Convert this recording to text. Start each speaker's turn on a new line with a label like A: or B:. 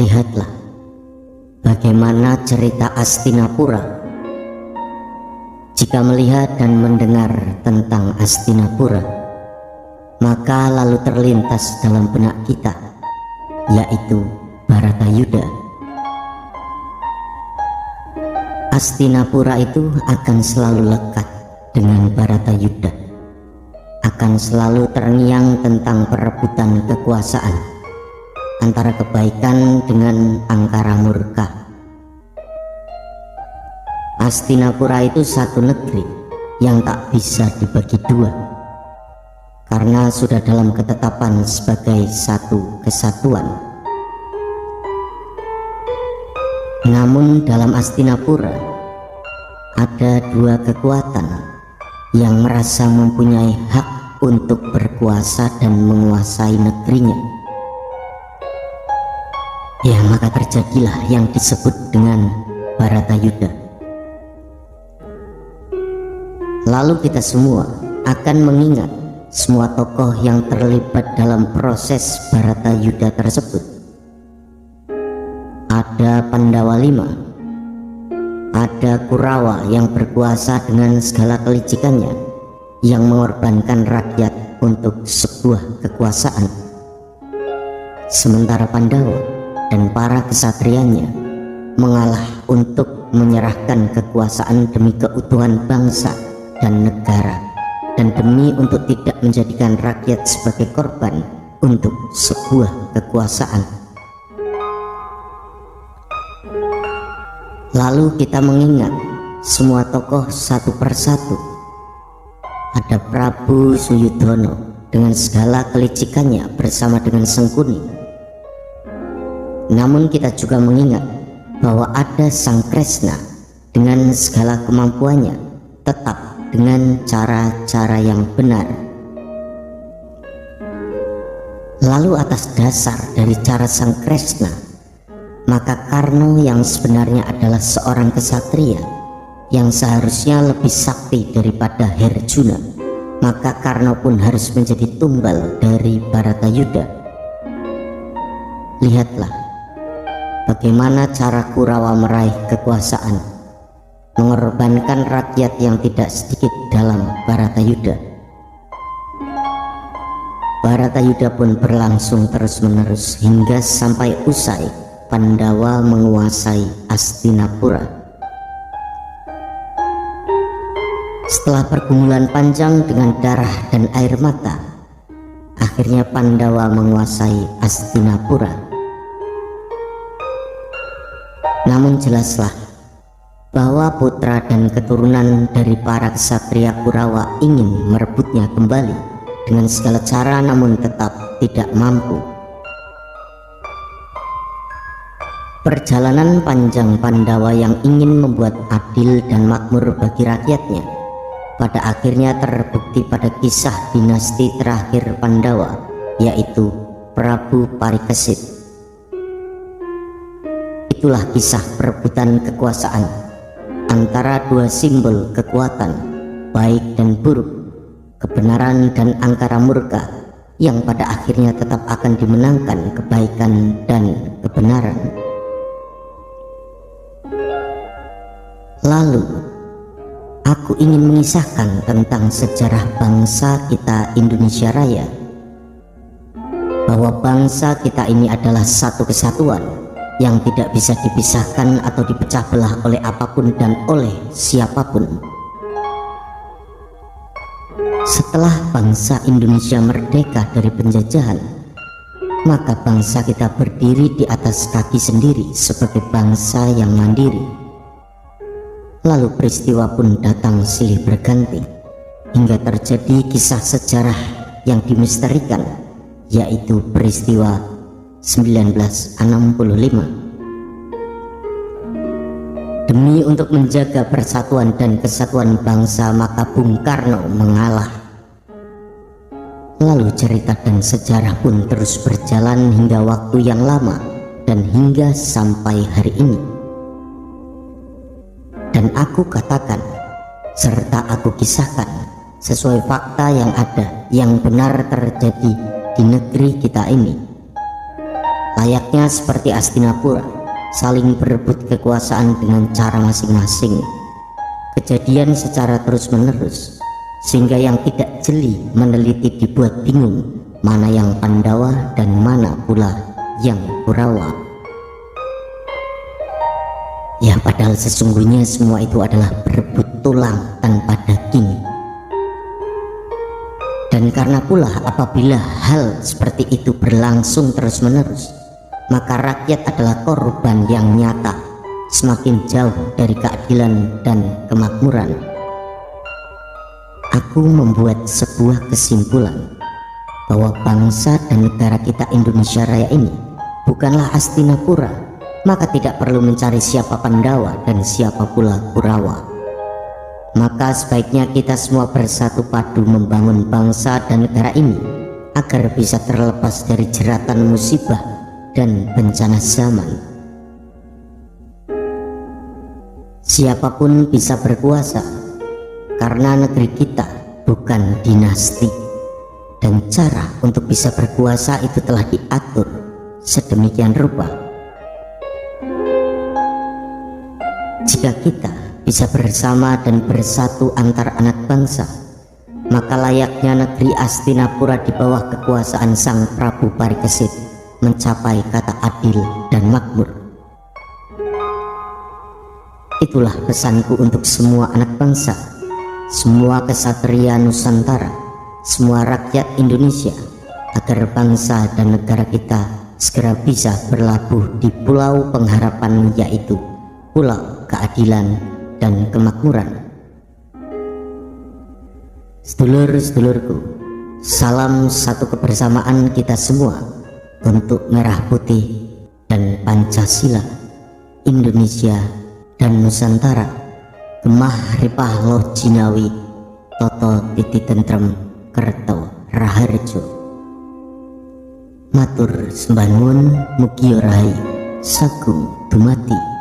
A: Lihatlah bagaimana cerita Astinapura. Jika melihat dan mendengar tentang Astinapura, maka lalu terlintas dalam benak kita, yaitu Bharatayuddha. Astinapura itu akan selalu lekat dengan Bharatayuddha, akan selalu terngiang tentang perebutan kekuasaan antara kebaikan dengan angkara murka. Astinapura itu satu negeri yang tak bisa dibagi dua, karena sudah dalam ketetapan sebagai satu kesatuan. Namun dalam Astinapura ada dua kekuatan yang merasa mempunyai hak untuk berkuasa dan menguasai negerinya. Ya, maka terjadilah yang disebut dengan Bharatayuddha. Lalu kita semua akan mengingat semua tokoh yang terlibat dalam proses Bharatayuddha tersebut. Ada Pandawa V, ada Kurawa yang berkuasa dengan segala kelicikannya, yang mengorbankan rakyat untuk sebuah kekuasaan. Sementara Pandawa dan para kesatrianya mengalah untuk menyerahkan kekuasaan demi keutuhan bangsa dan negara, dan demi untuk tidak menjadikan rakyat sebagai korban untuk sebuah kekuasaan. Lalu kita mengingat semua tokoh satu persatu. Ada Prabu Suyudana dengan segala kelicikannya bersama dengan Sengkuni. Namun kita juga mengingat bahwa ada Sang Kresna dengan segala kemampuannya, tetap dengan cara-cara yang benar. Lalu atas dasar dari cara Sang Kresna, maka Karna yang sebenarnya adalah seorang kesatria yang seharusnya lebih sakti daripada Herjuna, maka Karna pun harus menjadi tumbal dari Bharatayuddha. Lihatlah bagaimana cara Kurawa meraih kekuasaan, mengorbankan rakyat yang tidak sedikit dalam Bharatayuddha. Bharatayuddha pun berlangsung terus-menerus hingga sampai usai Pandawa menguasai Astinapura. Setelah pergumulan panjang dengan darah dan air mata, akhirnya Pandawa menguasai Astinapura. Namun jelaslah bahwa putra dan keturunan dari para ksatria Kurawa ingin merebutnya kembali dengan segala cara, namun tetap tidak mampu. Perjalanan panjang Pandawa yang ingin membuat adil dan makmur bagi rakyatnya pada akhirnya terbukti pada kisah dinasti terakhir Pandawa, yaitu Prabu Parikesit. Itulah kisah perebutan kekuasaan antara dua simbol kekuatan, baik dan buruk, kebenaran dan angkara murka, yang pada akhirnya tetap akan dimenangkan kebaikan dan kebenaran. Lalu aku ingin mengisahkan tentang sejarah bangsa kita Indonesia Raya, bahwa bangsa kita ini adalah satu kesatuan yang tidak bisa dipisahkan atau dipecah belah oleh apapun dan oleh siapapun. Setelah bangsa Indonesia merdeka dari penjajahan, maka bangsa kita berdiri di atas kaki sendiri sebagai bangsa yang mandiri. Lalu peristiwa pun datang silih berganti hingga terjadi kisah sejarah yang dimisterikan, yaitu peristiwa 1965. Demi untuk menjaga persatuan dan kesatuan bangsa, maka Bung Karno mengalah. Lalu cerita dan sejarah pun terus berjalan hingga waktu yang lama dan hingga sampai hari ini. Dan aku katakan serta aku kisahkan sesuai fakta yang ada, yang benar terjadi di negeri kita ini. layaknya seperti Hastinapura, saling berebut kekuasaan dengan cara masing-masing. Kejadian secara terus-menerus, sehingga yang tidak jeli meneliti dibuat bingung mana yang Pandawa dan mana pula yang Kurawa. Ya, padahal sesungguhnya semua itu adalah berebut tulang tanpa daging. Dan karena pula apabila hal seperti itu berlangsung terus-menerus, maka rakyat adalah korban yang nyata, semakin jauh dari keadilan dan kemakmuran. Aku membuat sebuah kesimpulan bahwa bangsa dan negara kita Indonesia Raya ini bukanlah Hastinapura, maka tidak perlu mencari siapa Pandawa dan siapa pula Kurawa. Maka sebaiknya kita semua bersatu padu membangun bangsa dan negara ini agar bisa terlepas dari jeratan musibah dan bencana zaman. Siapapun bisa berkuasa, karena negeri kita bukan dinasti, dan cara untuk bisa berkuasa itu telah diatur sedemikian rupa. Jika kita bisa bersama dan bersatu antar anak bangsa, maka layaknya negeri Hastinapura di bawah kekuasaan Sang Prabu Parikesit mencapai kata adil dan makmur. Itulah pesanku untuk semua anak bangsa, semua kesatria Nusantara, semua rakyat Indonesia, agar bangsa dan negara kita segera bisa berlabuh di pulau pengharapan, yaitu pulau keadilan dan kemakmuran. Sedulur-sedulurku, salam satu kebersamaan kita semua untuk Merah Putih dan Pancasila, Indonesia dan Nusantara. Gemah ripah loh Jinawi, toto titi tentrem kerto raharjo. Matur sembah nuwun, mugi rahayu, sagung dumati.